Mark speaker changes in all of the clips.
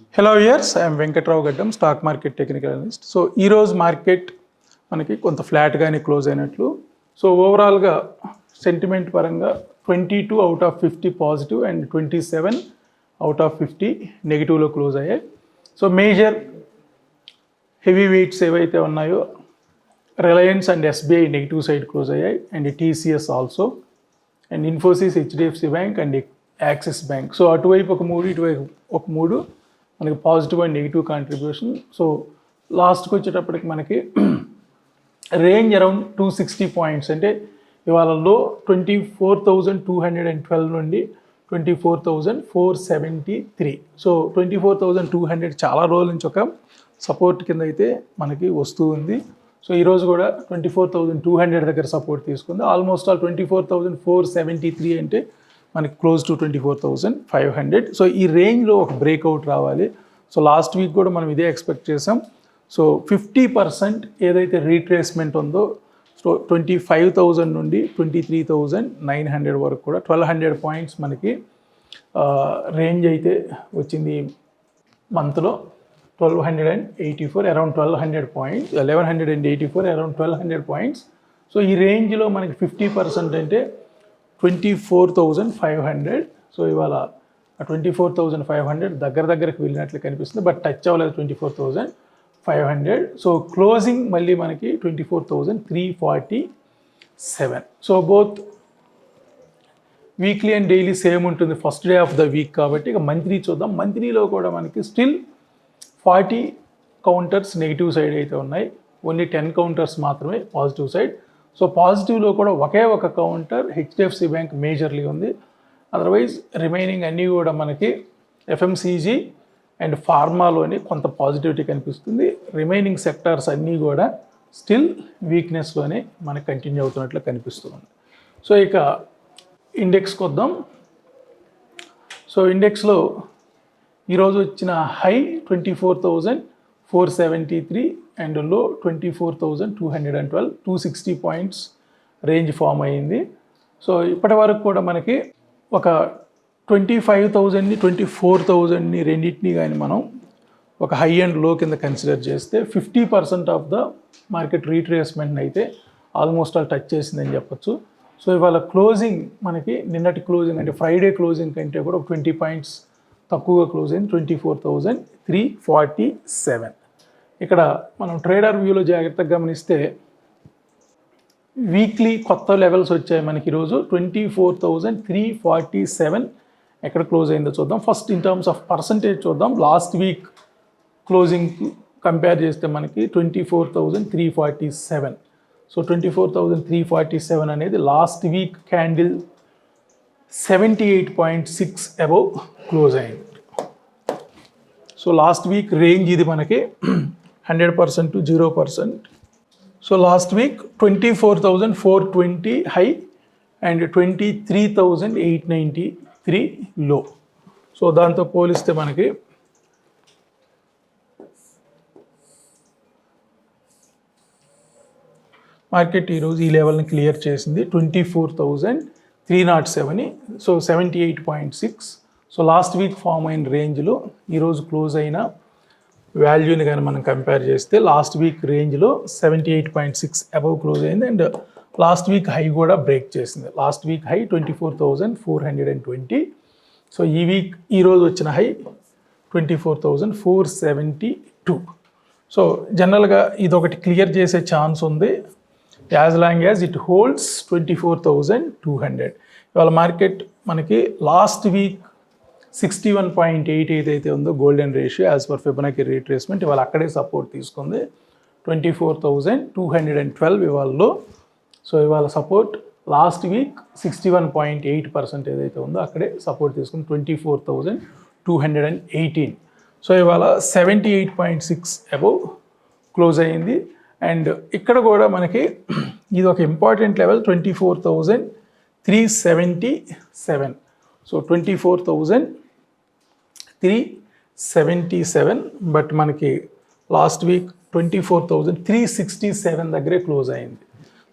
Speaker 1: Hello viewers, I am Venkatrao Gaddam, stock market technical analyst. So ఈరోజు market మనకి కొంత ఫ్లాట్గానే క్లోజ్ అయినట్లు. సో ఓవరాల్గా సెంటిమెంట్ పరంగా 22 out of 50 positive and 27 out of 50 నెగిటివ్లో క్లోజ్ అయ్యాయి. సో మేజర్ హెవీ వెయిట్స్ ఏవైతే ఉన్నాయో Reliance and SBI negative side close అయ్యాయి and TCS also and Infosys, HDFC bank and Axis bank. So అటువైపు ఒక మూడు, ఇటువైపు ఒక మూడు మనకి positive and negative contribution. So లాస్ట్కి వచ్చేటప్పటికి మనకి రేంజ్ అరౌండ్ 260 పాయింట్స్, అంటే ఇవాళ లో 24,212 నుండి 24,473. సో 24,200 చాలా రోజుల నుంచి ఒక సపోర్ట్ కింద అయితే మనకి వస్తూ ఉంది. సో ఈరోజు కూడా 24,200 దగ్గర సపోర్ట్ తీసుకుంది. ఆల్మోస్ట్ ఆల్ 24,473 అంటే మనకి క్లోజ్ టు 24,500. సో ఈ రేంజ్లో ఒక బ్రేక్అవుట్ రావాలి. సో లాస్ట్ వీక్ కూడా మనం ఇదే ఎక్స్పెక్ట్ చేసాం. సో 50% ఏదైతే రీట్రేస్మెంట్ ఉందో, సో 25,000 నుండి 23,900 వరకు కూడా 1,200 పాయింట్స్ మనకి రేంజ్ అయితే వచ్చింది మంత్లో. 1,284 around 1,200 points, 1,184 around 1,200 points. So ఈ రేంజ్లో మనకి 50% అంటే 24,500. సో ఇవాళ 24,500 దగ్గరికి వెళ్ళినట్లు కనిపిస్తుంది, బట్ టచ్ అవ్వలేదు 24,500. సో క్లోజింగ్ మళ్ళీ మనకి 24,347. So both weekly and daily same ఉంటుంది, first day of the week కాబట్టి. ఇక మంత్లీ చూద్దాం. మంత్లీలో కూడా మనకి స్టిల్ 40 కౌంటర్స్ నెగిటివ్ సైడ్ అయితే ఉన్నాయి, ఓన్లీ 10 కౌంటర్స్ మాత్రమే పాజిటివ్ సైడ్. సో పాజిటివ్లో కూడా ఒకే ఒక కౌంటర్ హెచ్డిఎఫ్సి బ్యాంక్ మేజర్లీ ఉంది. అదర్వైజ్ రిమైనింగ్ అన్నీ కూడా మనకి ఎఫ్ఎంసీజీ అండ్ ఫార్మాలోని కొంత పాజిటివిటీ కనిపిస్తుంది. రిమైనింగ్ సెక్టార్స్ అన్నీ కూడా స్టిల్ వీక్నెస్లోనే మనకి కంటిన్యూ అవుతున్నట్లు కనిపిస్తుంది. సో ఇక ఇండెక్స్కి వద్దాం. సో ఇండెక్స్లో ఈరోజు వచ్చిన హై 24,473 అండ్ లో 24,212, 260 పాయింట్స్ రేంజ్ ఫామ్ అయ్యింది. సో ఇప్పటి వరకు కూడా మనకి ఒక 25,000ని 24,000ని రెండింటిని కానీ మనం ఒక హై అండ్ లో కింద కన్సిడర్ చేస్తే 50% ఆఫ్ ద మార్కెట్ రీట్రేస్మెంట్ని అయితే ఆల్మోస్ట్ ఆల్ టచ్ చేసిందని చెప్పొచ్చు. సో ఇవాళ క్లోజింగ్ మనకి నిన్నటి క్లోజింగ్ అంటే ఫ్రైడే క్లోజింగ్ కంటే కూడా ఒక 20 పాయింట్స్ తక్కువగా క్లోజ్ అయింది, 24,347. ఇక్కడ మనం ట్రేడర్ వ్యూలో జాగ్రత్తగా గమనిస్తే వీక్లీ కొత్త లెవెల్స్ వచ్చాయి మనకి. ఈరోజు 24,347 ఎక్కడ క్లోజ్ అయిందో చూద్దాం. First in terms of percentage చూద్దాం. లాస్ట్ వీక్ క్లోజింగ్ కంపేర్ చేస్తే మనకి 24,347. సో 24,347 అనేది last week candle 78.6 above close అయింది. సో లాస్ట్ వీక్ రేంజ్ ఇది మనకి 100% to 0%. So last week 24,420 high and 23,893 లో. సో దాంతో పోలిస్తే మనకి మార్కెట్ ఈరోజు ఈ లెవెల్ని క్లియర్ చేసింది, 24,307. So 78.6. So last week form అయిన రేంజ్లో ఈరోజు క్లోజ్ అయిన వాల్యూని కానీ మనం కంపేర్ చేస్తే లాస్ట్ వీక్ రేంజ్లో 78.6 అబవ్ క్లోజ్ అయింది అండ్ లాస్ట్ వీక్ హై కూడా బ్రేక్ చేసింది. Last week high 24,420. సో ఈ వీక్ ఈరోజు వచ్చిన హై 24,472. సో జనరల్గా ఇది ఒకటి క్లియర్ చేసే ఛాన్స్ ఉంది, as long as it holds 24,200. ఇవాళ మార్కెట్ మనకి లాస్ట్ వీక్ 61.8 ఏదైతే ఉందో golden ratio as per Fibonacci retracement, ఇవాళ అక్కడే సపోర్ట్ తీసుకుంది. 24,212 ఇవాళలో. సో ఇవాళ సపోర్ట్ లాస్ట్ వీక్ 61.8% ఏదైతే ఉందో అక్కడే సపోర్ట్ తీసుకుంది, 24,218. సో ఇవాళ 78.6 అబౌవ్ క్లోజ్ అయ్యింది. అండ్ ఇక్కడ కూడా మనకి ఇది ఒక ఇంపార్టెంట్ లెవెల్ 24,377. సో 24,377, బట్ మనకి లాస్ట్ వీక్ 24,367 దగ్గరే క్లోజ్ అయింది.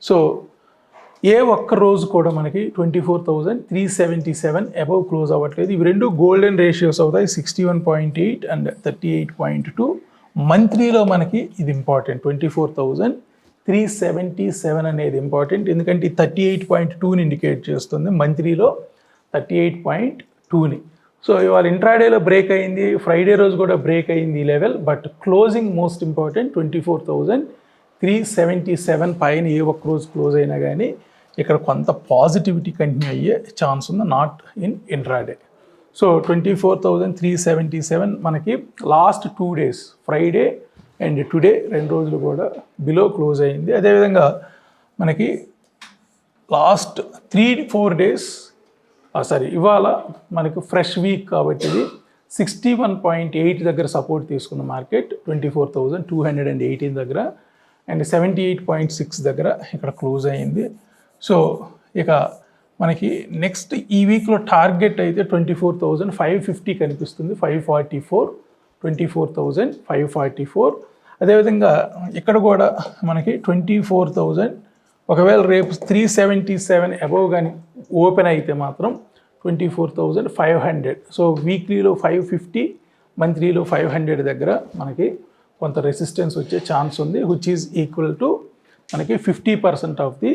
Speaker 1: సో ఏ ఒక్క రోజు కూడా మనకి 24,377 అబవ్ క్లోజ్ అవ్వట్లేదు. ఇవి రెండు గోల్డెన్ రేషియోస్ అవుతాయి, 61.8 అండ్ 38.2. మంత్లీలో మనకి ఇది ఇంపార్టెంట్, 24,377 అనేది ఇంపార్టెంట్, ఎందుకంటే 38.2ని ఇండికేట్ చేస్తుంది, మంత్లీలో 38.2ని. సో ఇవాళ ఇంట్రాడేలో బ్రేక్ అయింది, ఫ్రైడే రోజు కూడా బ్రేక్ అయింది ఈ level, but closing most important. 24,377 పైన ఏ ఒక్క రోజు క్లోజ్ అయినా కానీ ఇక్కడ కొంత పాజిటివిటీ కంటిన్యూ అయ్యే ఛాన్స్ ఉంది, నాట్ ఇన్ ఇంట్రాడే. సో 24,377 మనకి last 2 days, Friday and today 2 రోజులు కూడా బిలో క్లోజ్ అయింది. అదేవిధంగా మనకి లాస్ట్ 3-4 days, ఇవాళ మనకు ఫ్రెష్ వీక్ కాబట్టి ఇది 61.8 దగ్గర సపోర్ట్ తీసుకున్న మార్కెట్, 24,218 దగ్గర అండ్ 78.6 దగ్గర ఇక్కడ క్లోజ్ అయింది. సో ఇక మనకి నెక్స్ట్ ఈ వీక్లో టార్గెట్ అయితే 24,550 కనిపిస్తుంది, 544, 24,544. అదేవిధంగా ఇక్కడ కూడా మనకి 24,000, ఒకవేళ రేపు 377 అబవ్ కానీ ఓపెన్ అయితే మాత్రం 24,500. సో వీక్లీలో 550, మంత్లీలో 500 దగ్గర మనకి కొంత రెసిస్టెన్స్ వచ్చే ఛాన్స్ ఉంది, విచ్ ఈజ్ ఈక్వల్ టు మనకి 50% ఆఫ్ ది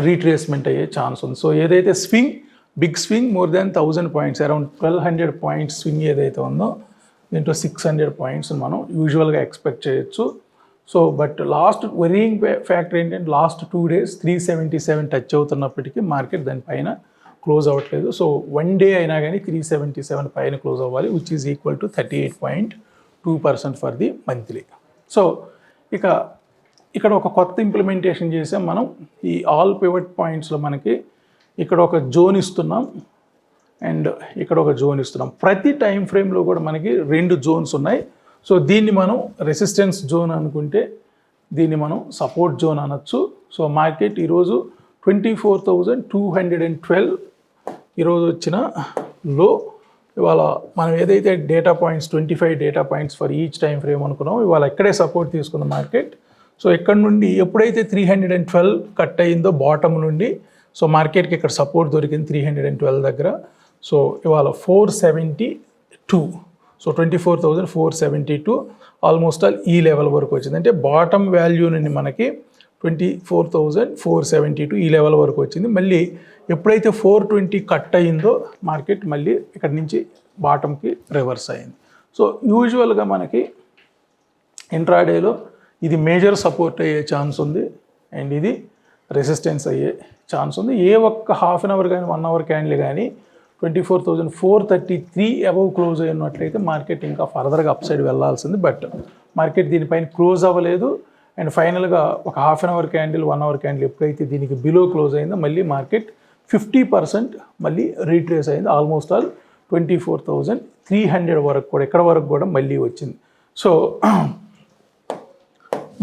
Speaker 1: రీట్రేస్మెంట్ అయ్యే ఛాన్స్ ఉంది. సో ఏదైతే swing, big swing more than 1,000 points, around 1,200 points swing ఏదైతే ఉందో దీంట్లో 600 పాయింట్స్ మనం యూజువల్గా ఎక్స్పెక్ట్ చేయొచ్చు. So but last varying factor ఏంటంటే లాస్ట్ 2 days 377 టచ్ అవుతున్నప్పటికీ మార్కెట్ దానిపైన క్లోజ్ అవ్వట్లేదు. సో 1 day అయినా కానీ 377 పైన క్లోజ్ అవ్వాలి, which is equal to 38.2% for the monthly. So ఇక్కడ ఒక కొత్త ఇంప్లిమెంటేషన్ చేసాం మనం. ఈ ఆల్ పివట్ పాయింట్స్లో మనకి ఇక్కడ ఒక జోన్ ఇస్తున్నాం అండ్ ఇక్కడ ఒక జోన్ ఇస్తున్నాం. ప్రతి టైం ఫ్రేమ్లో కూడా మనకి 2 జోన్స్ ఉన్నాయి. సో దీన్ని మనం రెసిస్టెన్స్ జోన్ అనుకుంటే దీన్ని మనం సపోర్ట్ జోన్ అనొచ్చు. సో మార్కెట్ ఈరోజు 24,212 ఈరోజు వచ్చిన లో. ఇవాళ మనం ఏదైతే data points 25 data points for each time frame అనుకున్నాం, ఇవాళ ఇక్కడే సపోర్ట్ తీసుకున్న మార్కెట్. సో ఇక్కడ నుండి ఎప్పుడైతే 312 కట్ అయిందో బాటమ్ నుండి, సో మార్కెట్కి ఇక్కడ సపోర్ట్ దొరికింది 312 దగ్గర. సో ఇవాళ 472, సో 24,472 ఆల్మోస్ట్ ఆల్ ఈ లెవెల్ వరకు వచ్చింది. అంటే బాటమ్ వాల్యూ నుండి మనకి 24,472 ఈ లెవెల్ వరకు వచ్చింది. మళ్ళీ ఎప్పుడైతే 420 కట్ అయిందో మార్కెట్ మళ్ళీ ఇక్కడ నుంచి బాటమ్కి రివర్స్ అయింది. సో యూజువల్గా మనకి ఇంట్రాడేలో ఇది మేజర్ సపోర్ట్ అయ్యే ఛాన్స్ ఉంది అండ్ ఇది రెసిస్టెన్స్ అయ్యే ఛాన్స్ ఉంది. ఏ ఒక్క హాఫ్ అన్ అవర్ కానీ 1 hour క్యాండిల్ కానీ 24,433 అబవ్ క్లోజ్ అయినట్లయితే మార్కెట్ ఇంకా ఫర్దర్గా అప్ సైడ్ వెళ్ళాల్సింది. బట్ మార్కెట్ దీనిపైన క్లోజ్ అవ్వలేదు అండ్ ఫైనల్గా ఒక half an hour candle 1 hour candle ఎప్పుడైతే దీనికి బిలో క్లోజ్ అయిందో మళ్ళీ మార్కెట్ 50% మళ్ళీ రీట్రేస్ అయింది. ఆల్మోస్ట్ ఆల్ 24,300 వరకు కూడా ఇక్కడ వరకు కూడా మళ్ళీ వచ్చింది. సో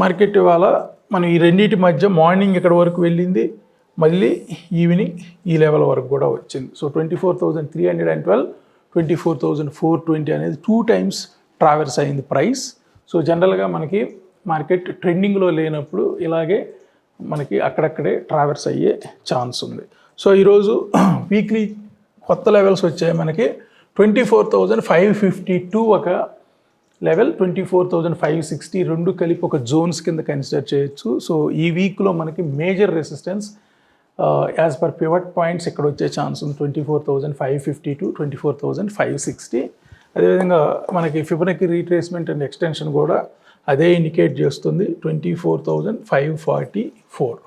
Speaker 1: మార్కెట్ ఇవాళ మనం ఈ రెండింటి మధ్య మార్నింగ్ ఇక్కడ వరకు వెళ్ళింది, మళ్ళీ ఈవినింగ్ ఈ లెవెల్ వరకు కూడా వచ్చింది. సో 24,312, 24,420 అనేది 2 times ట్రావెర్స్ అయింది ప్రైస్. సో జనరల్గా మనకి మార్కెట్ ట్రెండింగ్లో లేనప్పుడు ఇలాగే మనకి అక్కడక్కడే ట్రావెర్స్ అయ్యే ఛాన్స్ ఉంది. సో ఈరోజు వీక్లీ కొత్త లెవెల్స్ వచ్చాయి మనకి. 24,552 ఒక లెవెల్, 24,560 రెండు కలిపి ఒక జోన్స్ కింద కన్సిడర్ చేయొచ్చు. సో ఈ వీక్లో మనకి major resistance as per pivot points ఇక్కడ వచ్చే ఛాన్స్ ఉంది 24,552, 24,560. అదేవిధంగా మనకి ఫిబొనాకీ రీట్రేస్మెంట్ అండ్ ఎక్స్టెన్షన్ కూడా అదే ఇండికేట్ చేస్తుంది 24,544,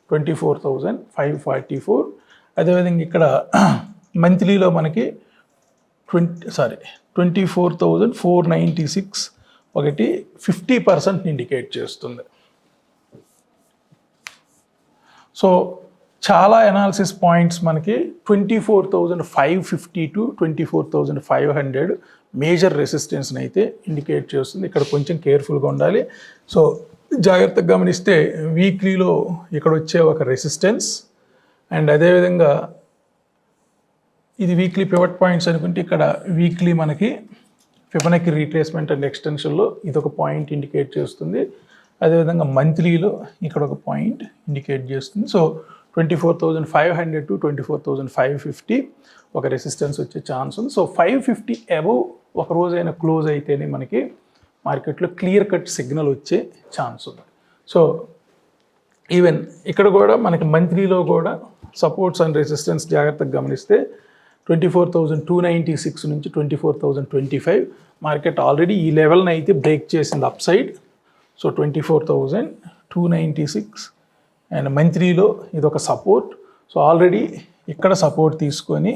Speaker 1: 24,544. అదేవిధంగా ఇక్కడ మంత్లీలో మనకి 24,496 ఒకటి 50% ఇండికేట్ చేస్తుంది. సో చాలా అనాలిసిస్ పాయింట్స్ మనకి 24,550 to 24,500 మేజర్ రెసిస్టెన్స్ని అయితే ఇండికేట్ చేస్తుంది. ఇక్కడ కొంచెం కేర్ఫుల్గా ఉండాలి. సో జాగ్రత్తగా గమనిస్తే వీక్లీలో ఇక్కడ వచ్చే ఒక రెసిస్టెన్స్ అండ్ అదేవిధంగా ఇది వీక్లీ పివట్ పాయింట్స్ అనుకుంటే ఇక్కడ వీక్లీ మనకి ఫిబొనాకీ రీట్రేస్మెంట్ అండ్ ఎక్స్టెన్షన్లో ఇది ఒక పాయింట్ ఇండికేట్ చేస్తుంది. అదేవిధంగా మంత్లీలో ఇక్కడ ఒక పాయింట్ ఇండికేట్ చేస్తుంది. సో 24,500 to 24,550 ఒక రెసిస్టెన్స్ వచ్చే ఛాన్స్ ఉంది. సో 550 అబవ్ ఒక రోజైనా క్లోజ్ అయితేనే మనకి మార్కెట్లో క్లియర్ కట్ సిగ్నల్ వచ్చే ఛాన్స్ ఉంది. సో ఈవెన్ ఇక్కడ కూడా మనకి మంత్లీలో కూడా సపోర్ట్స్ అండ్ రెసిస్టెన్స్ జాగ్రత్తగా గమనిస్తే 24,296 నుంచి 24,025 మార్కెట్ ఆల్రెడీ ఈ లెవెల్ని అయితే బ్రేక్ చేసింది అప్ సైడ్. సో 24,296 అండ్ మంత్లీలో ఇది ఒక సపోర్ట్. సో ఆల్రెడీ ఇక్కడ సపోర్ట్ తీసుకొని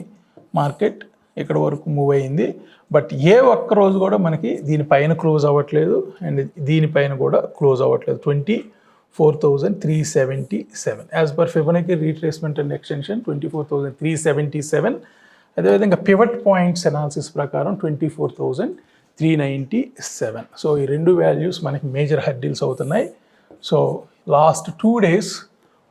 Speaker 1: మార్కెట్ ఇక్కడ వరకు మూవ్ అయింది. బట్ ఏ ఒక్క రోజు కూడా మనకి దీనిపైన క్లోజ్ అవ్వట్లేదు అండ్ దీనిపైన కూడా క్లోజ్ అవ్వట్లేదు. 24,377 as per Fibonacci retracement and extension 24,377. అదేవిధంగా పివట్ పాయింట్స్ అనాలిసిస్ ప్రకారం 24,397. సో ఈ రెండు వాల్యూస్ మనకి మేజర్ హర్డిల్స్ అవుతున్నాయి. సో లాస్ట్ 2 days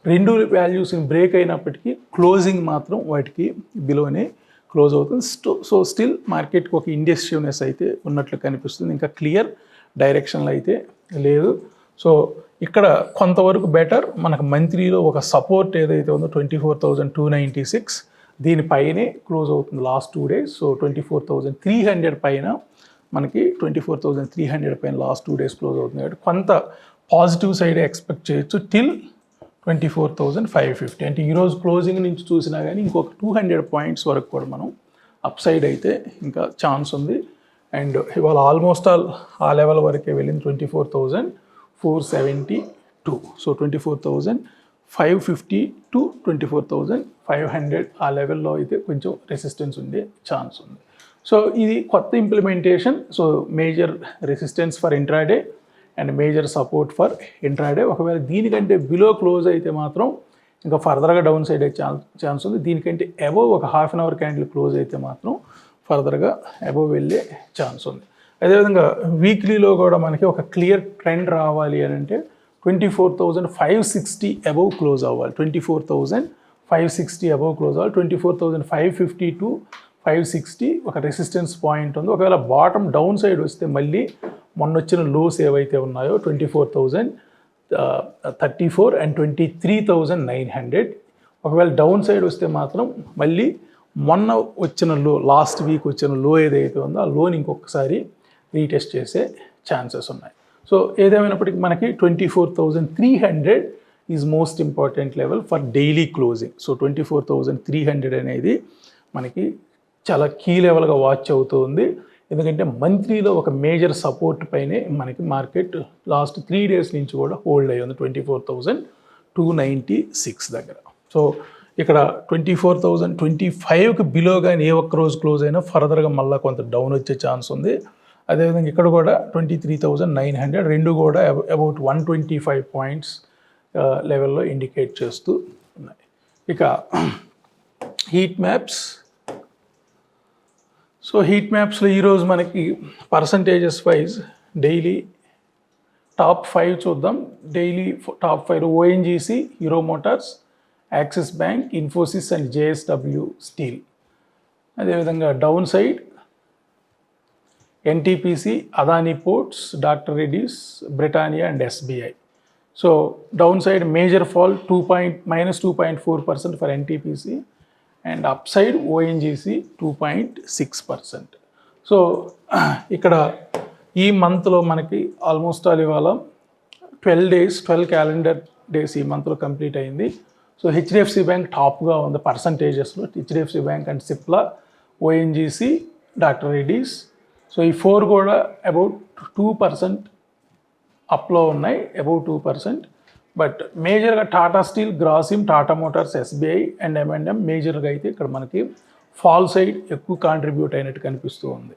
Speaker 1: రెండు వాల్యూస్ని బ్రేక్ అయినప్పటికీ క్లోజింగ్ మాత్రం వాటికి బిలోనే క్లోజ్ అవుతుంది. సో స్టిల్ మార్కెట్కి ఒక ఇండెసివ్నెస్ అయితే ఉన్నట్లు కనిపిస్తుంది. ఇంకా క్లియర్ డైరెక్షన్లో అయితే లేదు. సో ఇక్కడ కొంతవరకు బెటర్. మనకు మంత్లీలో ఒక సపోర్ట్ ఏదైతే ఉందో 24,296 దీనిపైనే క్లోజ్ అవుతుంది లాస్ట్ 2 days. సో 24,300 పైన మనకి 24,300 పైన లాస్ట్ 2 days క్లోజ్ అవుతుంది కాబట్టి కొంత పాజిటివ్ సైడ్ ఎక్స్పెక్ట్ చేయొచ్చు టిల్ 24,550. అంటే ఈరోజు క్లోజింగ్ నుంచి చూసినా కానీ ఇంకొక 200 పాయింట్స్ వరకు కూడా మనం అప్ సైడ్ అయితే ఇంకా ఛాన్స్ ఉంది. అండ్ ఇవాళ ఆల్మోస్ట్ ఆల్ ఆ లెవెల్ వరకే వెళ్ళింది 24,472. సో 24,550 to 24,500 ఆ లెవెల్లో అయితే కొంచెం రెసిస్టెన్స్ ఉండే ఛాన్స్ ఉంది. సో ఇది కొత్త implementation. So major resistance for intraday and major support for intraday. ఒకవేళ దీనికంటే బిలో క్లోజ్ అయితే మాత్రం ఇంకా ఫర్దర్గా డౌన్ సైడ్ అయ్యే ఛాన్స్ ఉంది. దీనికంటే అబవ్ ఒక half an hour candle close అయితే మాత్రం ఫర్దర్గా అబవ్ వెళ్ళే ఛాన్స్ ఉంది. అదేవిధంగా వీక్లీలో కూడా మనకి ఒక క్లియర్ ట్రెండ్ రావాలి అని అంటే 24,560 అబవ్ క్లోజ్ అవ్వాలి. 24,560 అబవ్ క్లోజ్ అవ్వాలి. 24,550 to 560 ఒక రెసిస్టెన్స్ పాయింట్ ఉంది. ఒకవేళ బాటమ్ డౌన్ సైడ్ వస్తే మళ్ళీ మొన్న వచ్చిన లోస్ ఏవైతే ఉన్నాయో 24,034 and 23,900. ఒకవేళ డౌన్ సైడ్ వస్తే మాత్రం మళ్ళీ మొన్న వచ్చిన లో లాస్ట్ వీక్ వచ్చిన లో ఏదైతే ఉందో ఆ లోని ఇంకొకసారి రీటెస్ట్ చేసే ఛాన్సెస్ ఉన్నాయి. సో ఏదేమైనప్పటికీ మనకి 24,300 is most important level for daily closing. So 24,300 అనేది మనకి చాలా కీ లెవెల్గా వాచ్ అవుతుంది. ఎందుకంటే మంత్లీలో ఒక మేజర్ సపోర్ట్ పైనే మనకి మార్కెట్ లాస్ట్ 3 days నుంచి కూడా హోల్డ్ అయ్యి ఉంది 24,296 దగ్గర. సో ఇక్కడ 24,025కి బిలో కానీ ఏ ఒక్క రోజు క్లోజ్ అయినా ఫర్దర్గా మళ్ళీ కొంత డౌన్ వచ్చే ఛాన్స్ ఉంది. అదేవిధంగా ఇక్కడ కూడా 23,900 రెండు కూడా అబౌట్ 125 పాయింట్స్ లెవెల్లో ఇండికేట్ చేస్తూ ఉన్నాయి. ఇక హీట్ మ్యాప్స్. సో హీట్ మ్యాప్స్లో ఈరోజు మనకి పర్సంటేజెస్ వైజ్ డైలీ టాప్ 5 చూద్దాం. Daily top 5 ONGC, Hero motors, Axis bank, Infosys and JSW steel. అదేవిధంగా down side NTPC, Adani ports, doctor Reddy's, Britannia and SBI. So down side major fall -2.4% for NTPC and up side ONGC 2.6%. So ఇక్కడ ఈ మంత్లో మనకి ఆల్మోస్ట్ ఆల్ ఇవాళ 12 క్యాలెండర్ డేస్ ఈ మంత్లో కంప్లీట్ అయింది. సో హెచ్డిఎఫ్సి బ్యాంక్ టాప్గా ఉంది పర్సంటేజెస్లో. HDFC bank and Cipla, ONGC, doctor Reddy's. So ఈ 4 కూడా అబౌట్ 2% అప్లో ఉన్నాయి, అబౌట్ 2%. బట్ మేజర్గా Tata steel, Grasim, Tata Motors, SBI and M&M మేజర్గా అయితే ఇక్కడ మనకి ఫాల్ సైడ్ ఎక్కువ కాంట్రిబ్యూట్ అయినట్టు కనిపిస్తూ ఉంది.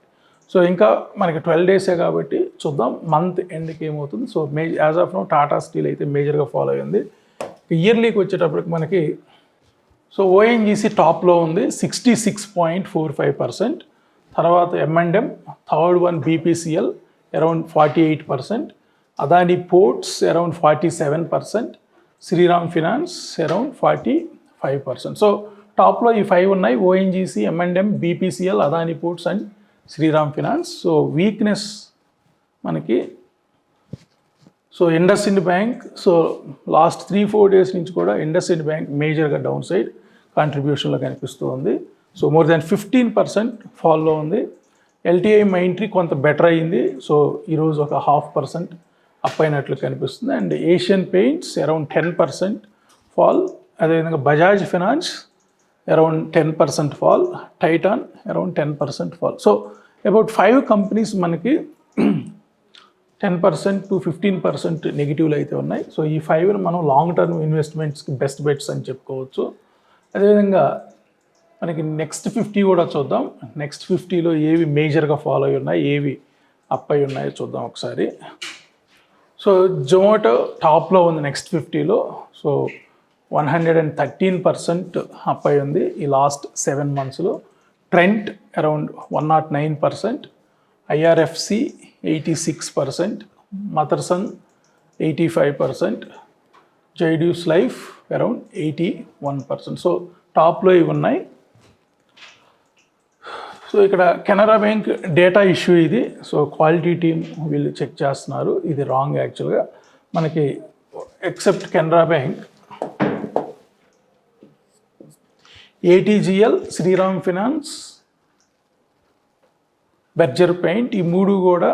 Speaker 1: సో ఇంకా మనకి 12 days కాబట్టి చూద్దాం మంత్ ఎండ్కి ఏమవుతుంది. So as of now Tata steel అయితే మేజర్గా ఫాలో అయ్యింది. ఇయర్లీకి వచ్చేటప్పటికి మనకి సో ఓఎన్జీసీ టాప్లో ఉంది 66.45%. తర్వాత M&M, third one BPCL around 48%, Adani ports around 47%, Shriram finance around 45%. So టాప్లో ఈ 5 ఉన్నాయి: ఓఎన్జీసీ, M&M, BPCL, Adani ports and Shriram finance. So weakness మనకి so IndusInd bank, so last 3-4 days నుంచి కూడా ఇండస్ ఇండ్ బ్యాంక్ మేజర్గా డౌన్ సైడ్ కాంట్రిబ్యూషన్లో కనిపిస్తూ ఉంది. సో మోర్ దాన్ 15% ఫాల్లో ఉంది. ఎల్టీఐ మైంట్రీ కొంత బెటర్ అయ్యింది. సో ఈరోజు ఒక 0.5% అప్ అయినట్లు కనిపిస్తుంది. And Asian paints around 10% fall. అదేవిధంగా Bajaj finance around 10% fall. Titan around 10% fall. So about 5 companies మనకి 10% to 15% నెగిటివ్లు అయితే ఉన్నాయి. సో ఈ 5 మనం లాంగ్ టర్మ్ ఇన్వెస్ట్మెంట్స్కి బెస్ట్ బెట్స్ అని చెప్పుకోవచ్చు. అదేవిధంగా మనకి నెక్స్ట్ 50 కూడా చూద్దాం. నెక్స్ట్ 50లో ఏవి మేజర్గా ఫాలో అయి ఉన్నాయి, ఏవి అప్ అయి ఉన్నాయో చూద్దాం ఒకసారి. సో జొమాటో టాప్లో ఉంది నెక్స్ట్ 50లో. సో 113% అప్ అయి ఉంది ఈ లాస్ట్ 7 monthsలో. Trent around 109%, IRFC 86%, Motherson 85%, Zydus life around 81%. So టాప్లో ఇవి ఉన్నాయి. సో ఇక్కడ కెనరా బ్యాంక్ డేటా ఇష్యూ ఇది. సో క్వాలిటీ టీమ్ వీళ్ళు చెక్ చేస్తున్నారు, ఇది రాంగ్ యాక్చువల్గా. మనకి except Canara bank, ATGL, Shriram finance, Berger paint, ఈ 3 కూడా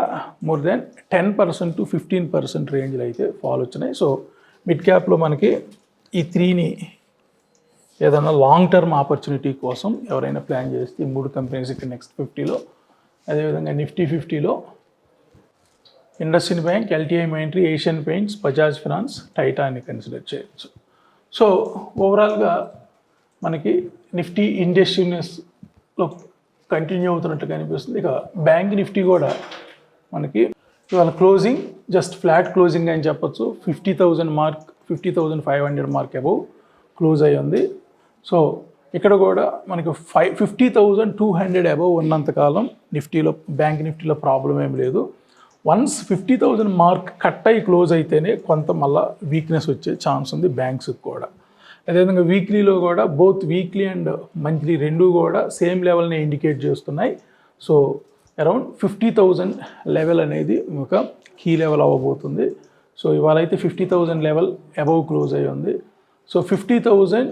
Speaker 1: మోర్ దాన్ 10% to 15% రేంజ్లో అయితే ఫాల్ వచ్చినాయి. సో మిడ్ క్యాప్లో మనకి ఈ 3ని ఏదైనా లాంగ్ టర్మ్ ఆపర్చునిటీ కోసం ఎవరైనా ప్లాన్ చేస్తే ఈ 3 కంపెనీస్ ఇక్కడ నెక్స్ట్ 50లో. అదేవిధంగా నిఫ్టీ 50లో IndusInd bank, LTI Mindtree, Asian paints, Bajaj finance, టైటాన్ని కన్సిడర్ చేయొచ్చు. సో ఓవరాల్గా మనకి నిఫ్టీ ఇండస్ట్రీస్లో కంటిన్యూ అవుతున్నట్టు కనిపిస్తుంది. ఇక బ్యాంక్ నిఫ్టీ కూడా మనకి ఇవాళ క్లోజింగ్ జస్ట్ ఫ్లాట్ క్లోజింగ్ అని చెప్పొచ్చు. 50,000 మార్క్, 50,500 మార్క్ అబౌవ్ క్లోజ్ అయ్యి ఉంది. సో ఇక్కడ కూడా మనకి 50,200 అబౌవ్ ఉన్నంతకాలం నిఫ్టీలో, బ్యాంక్ నిఫ్టీలో ప్రాబ్లం ఏం లేదు. వన్స్ 50,000 మార్క్ కట్ అయ్యి క్లోజ్ అయితేనే కొంత మళ్ళీ వీక్నెస్ వచ్చే ఛాన్స్ ఉంది బ్యాంక్స్కి కూడా. అదేవిధంగా వీక్లీలో కూడా బోత్ వీక్లీ అండ్ మంత్లీ రెండు కూడా సేమ్ లెవెల్ని ఇండికేట్ చేస్తున్నాయి. సో అరౌండ్ 50,000 లెవెల్ అనేది ఒక కీ లెవెల్ అవ్వబోతుంది. సో ఇవాళ అయితే 50,000 లెవెల్ అబౌవ్ క్లోజ్ అయ్యి ఉంది. సో 50,000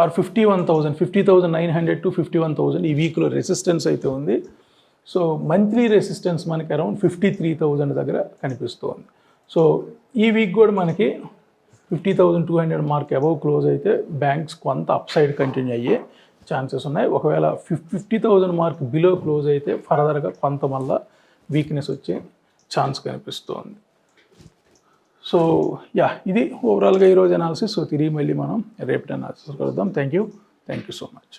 Speaker 1: ఆర్ 51,000, 50,900 to 51,000 ఈ వీక్లో రెసిస్టెన్స్ అయితే ఉంది. సో మంత్లీ రెసిస్టెన్స్ మనకి అరౌండ్ 53,000 దగ్గర కనిపిస్తుంది. సో ఈ వీక్ కూడా మనకి 50,200 మార్క్ అబౌవ్ క్లోజ్ అయితే బ్యాంక్స్ కొంత అప్ సైడ్ కంటిన్యూ అయ్యే ఛాన్సెస్ ఉన్నాయి. ఒకవేళ 50,000 మార్క్ బిలో క్లోజ్ అయితే ఫర్దర్గా కొంత మళ్ళా వీక్నెస్ వచ్చే ఛాన్స్ కనిపిస్తుంది. సో ఇది ఓవరాల్గా ఈరోజు అనాలిసిస్. సో తిరిగి మళ్ళీ మనం రేపటి అనాలిసిస్ కలుద్దాం. Thank you so much.